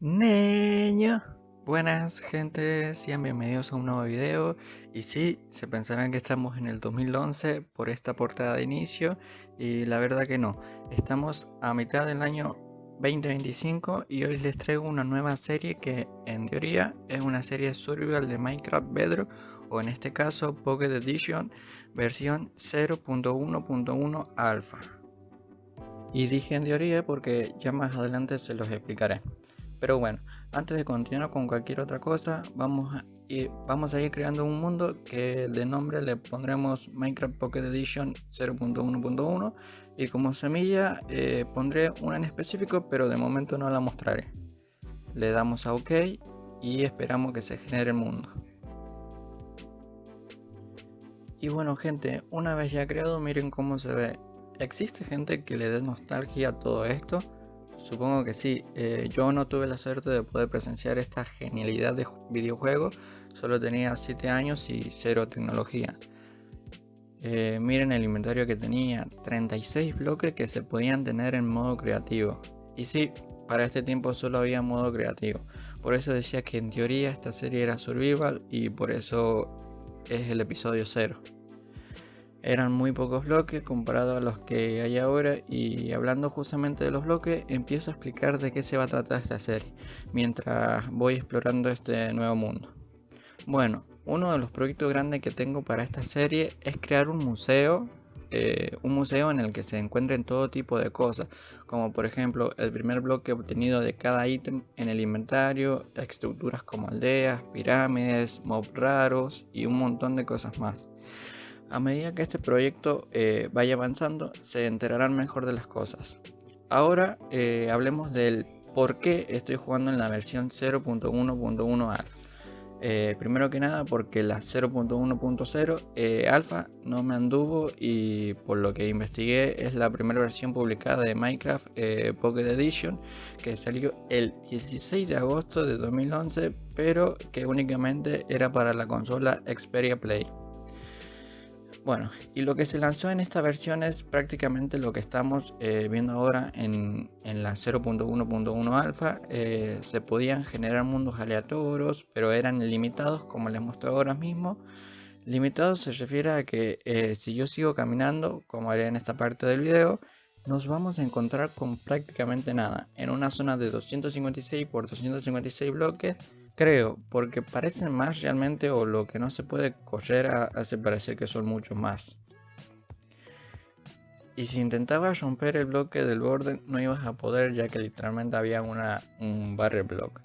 Neño. Buenas gente, sean bienvenidos a un nuevo video. Y sí, se pensarán que estamos en el 2011 por esta portada de inicio, y la verdad que no. Estamos a mitad del año 2025 y hoy les traigo una nueva serie que en teoría es una serie survival de Minecraft Bedrock, o en este caso Pocket Edition versión 0.1.1 alfa. Y dije en teoría porque ya más adelante se los explicaré. Pero bueno, antes de continuar con cualquier otra cosa, vamos a ir creando un mundo que de nombre le pondremos Minecraft Pocket Edition 0.1.1, y como semilla pondré una en específico, pero de momento no la mostraré. Le damos a OK y esperamos que se genere el mundo. Y bueno gente, una vez ya creado, miren cómo se ve. ¿Existe gente que le dé nostalgia a todo esto? Supongo que sí. Yo no tuve la suerte de poder presenciar esta genialidad de videojuego. Solo tenía 7 años y cero tecnología. Miren el inventario que tenía. 36 bloques que se podían tener en modo creativo. Y sí, para este tiempo solo había modo creativo. Por eso decía que en teoría esta serie era survival, y por eso es el episodio 0. Eran muy pocos bloques comparado a los que hay ahora, y hablando justamente de los bloques, empiezo a explicar de qué se va a tratar esta serie, mientras voy explorando este nuevo mundo. Bueno, uno de los proyectos grandes que tengo para esta serie es crear un museo en el que se encuentren todo tipo de cosas, como por ejemplo el primer bloque obtenido de cada ítem en el inventario, estructuras como aldeas, pirámides, mobs raros y un montón de cosas más. A medida que este proyecto vaya avanzando, se enterarán mejor de las cosas. Ahora hablemos del por qué estoy jugando en la versión 0.1.1 alfa. Primero que nada porque la 0.1.0 alfa no me anduvo, y por lo que investigué es la primera versión publicada de Minecraft Pocket Edition, que salió el 16 de agosto de 2011, pero que únicamente era para la consola Xperia Play. Bueno, y lo que se lanzó en esta versión es prácticamente lo que estamos viendo ahora en la 0.1.1 alfa. Se podían generar mundos aleatorios, pero eran limitados, como les muestro ahora mismo. Limitados se refiere a que si yo sigo caminando, como haré en esta parte del video, nos vamos a encontrar con prácticamente nada, en una zona de 256 por 256 bloques. Creo, porque parecen más realmente, o lo que no se puede correr hace parecer que son muchos más. Y si intentabas romper el bloque del borde no ibas a poder, ya que literalmente había un barrier block.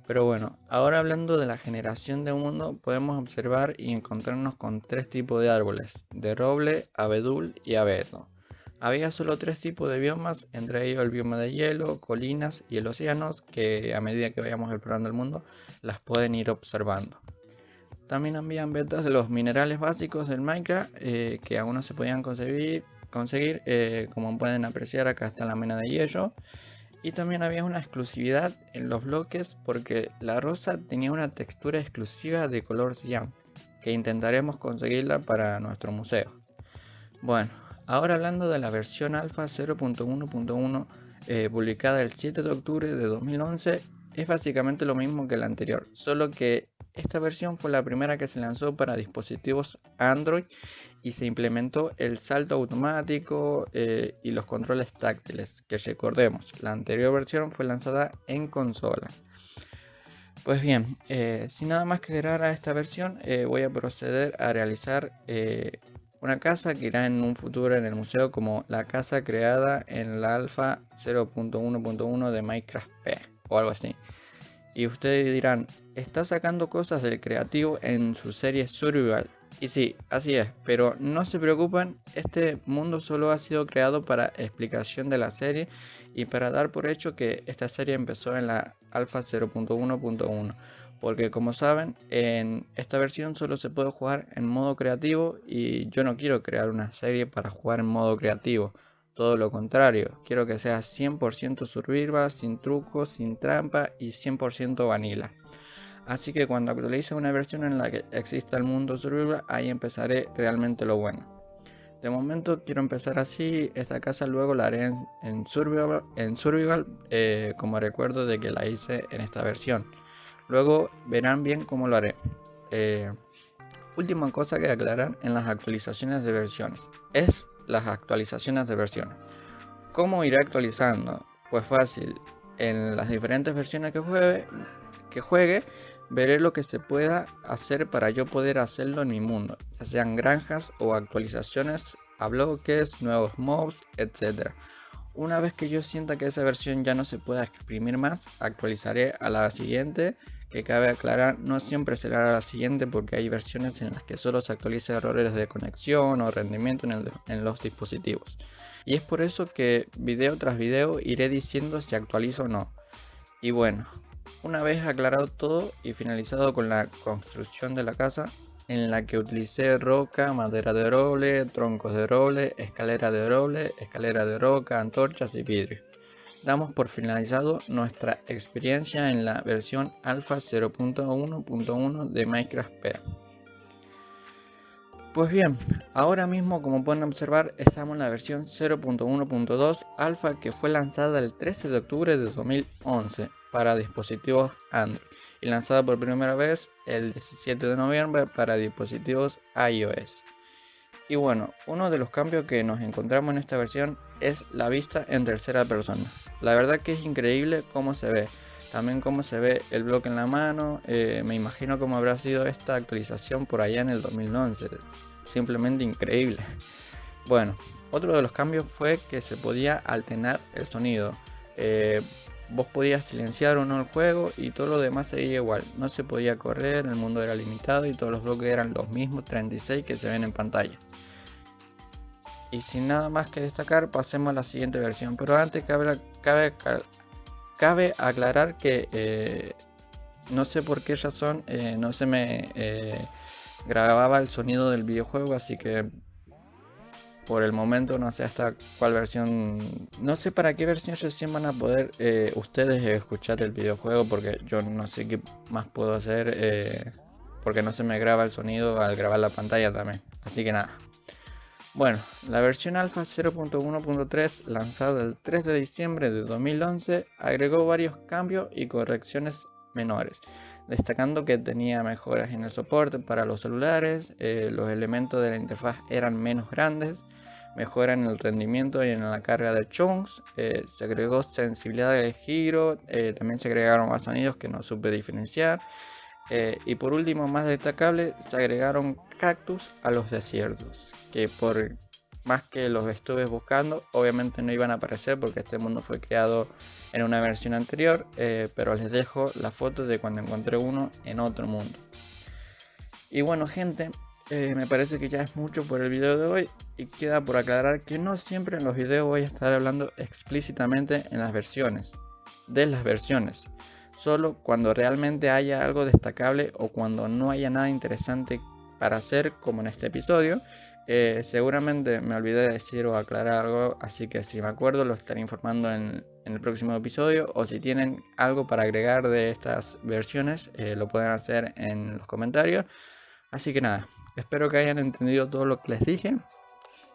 Pero bueno, ahora hablando de la generación de mundo, podemos observar y encontrarnos con tres tipos de árboles: de roble, abedul y abeto. Había solo tres tipos de biomas, entre ellos el bioma de hielo, colinas y el océano, que a medida que vayamos explorando el mundo las pueden ir observando. También habían betas de los minerales básicos del Minecraft, que aún no se podían conseguir. Como pueden apreciar, acá está la mena de hielo. Y también había una exclusividad en los bloques, porque la rosa tenía una textura exclusiva de color cian, que intentaremos conseguirla para nuestro museo. Bueno, ahora hablando de la versión alfa 0.1.1 publicada el 7 de octubre de 2011, es básicamente lo mismo que la anterior, solo que esta versión fue la primera que se lanzó para dispositivos Android, y se implementó el salto automático y los controles táctiles, que recordemos, la anterior versión fue lanzada en consola. Pues bien, sin nada más que agregar a esta versión, voy a proceder a realizar una casa que irá en un futuro en el museo como la casa creada en la alfa 0.1.1 de Minecraft P o algo así. Y ustedes dirán, está sacando cosas del creativo en su serie Survival. Y sí, así es, pero no se preocupen, este mundo solo ha sido creado para explicación de la serie y para dar por hecho que esta serie empezó en la alfa 0.1.1. Porque como saben, en esta versión solo se puede jugar en modo creativo, y yo no quiero crear una serie para jugar en modo creativo. Todo lo contrario, quiero que sea 100% survival, sin trucos, sin trampa y 100% vanilla. Así que cuando actualice una versión en la que exista el mundo survival, ahí empezaré realmente lo bueno. De momento quiero empezar así. Esta casa luego la haré en Survival, como recuerdo de que la hice en esta versión. Luego verán bien cómo lo haré. Última cosa que aclarar en las actualizaciones de versiones es las actualizaciones de versiones. ¿Cómo iré actualizando? Pues fácil, en las diferentes versiones que juegue, veré lo que se pueda hacer para yo poder hacerlo en mi mundo, ya sean granjas o actualizaciones a bloques, nuevos mobs, etc. Una vez que yo sienta que esa versión ya no se pueda exprimir más, actualizaré a la siguiente, que cabe aclarar, no siempre será la siguiente porque hay versiones en las que solo se actualiza errores de conexión o rendimiento en los dispositivos. Y es por eso que video tras video iré diciendo si actualizo o no. Y bueno, una vez aclarado todo y finalizado con la construcción de la casa, en la que utilicé roca, madera de roble, troncos de roble, escalera de roca, antorchas y vidrio, damos por finalizado nuestra experiencia en la versión alfa 0.1.1 de Minecraft P. Pues bien, ahora mismo, como pueden observar, estamos en la versión 0.1.2 alfa, que fue lanzada el 13 de octubre de 2011 para dispositivos Android y lanzada por primera vez el 17 de noviembre para dispositivos iOS. Y bueno, uno de los cambios que nos encontramos en esta versión es la vista en tercera persona. La verdad que es increíble cómo se ve. También cómo se ve el bloque en la mano. Me imagino cómo habrá sido esta actualización por allá en el 2011. Simplemente increíble. Bueno, otro de los cambios fue que se podía alternar el sonido. Vos podías silenciar o no el juego y todo lo demás seguía igual. No se podía correr, el mundo era limitado y todos los bloques eran los mismos 36 que se ven en pantalla. Y sin nada más que destacar, pasemos a la siguiente versión. Pero antes cabe aclarar que no sé por qué razón no se me grababa el sonido del videojuego, así que por el momento no sé hasta cuál versión, no sé para qué versión recién van a poder ustedes escuchar el videojuego, porque yo no sé qué más puedo hacer porque no se me graba el sonido al grabar la pantalla también, así que nada. Bueno, la versión alfa 0.1.3 lanzada el 3 de diciembre de 2011 agregó varios cambios y correcciones menores, destacando que tenía mejoras en el soporte para los celulares, los elementos de la interfaz eran menos grandes, mejora en el rendimiento y en la carga de chunks, se agregó sensibilidad de giro, también se agregaron más sonidos que no supe diferenciar. Y por último, más destacable, se agregaron cactus a los desiertos, que por más que los estuve buscando, obviamente no iban a aparecer porque este mundo fue creado en una versión anterior, pero les dejo la foto de cuando encontré uno en otro mundo. Y bueno, gente, me parece que ya es mucho por el video de hoy y queda por aclarar que no siempre en los videos voy a estar hablando explícitamente en las versiones, solo cuando realmente haya algo destacable o cuando no haya nada interesante para hacer, como en este episodio. Seguramente me olvidé de decir o aclarar algo, así que si me acuerdo lo estaré informando en el próximo episodio, o si tienen algo para agregar de estas versiones lo pueden hacer en los comentarios. Así que nada, espero que hayan entendido todo lo que les dije.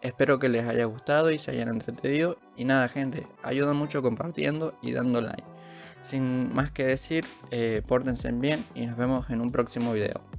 Espero que les haya gustado y se hayan entretenido. Y nada, gente, ayudan mucho compartiendo y dando like. Sin más que decir, pórtense bien y nos vemos en un próximo video.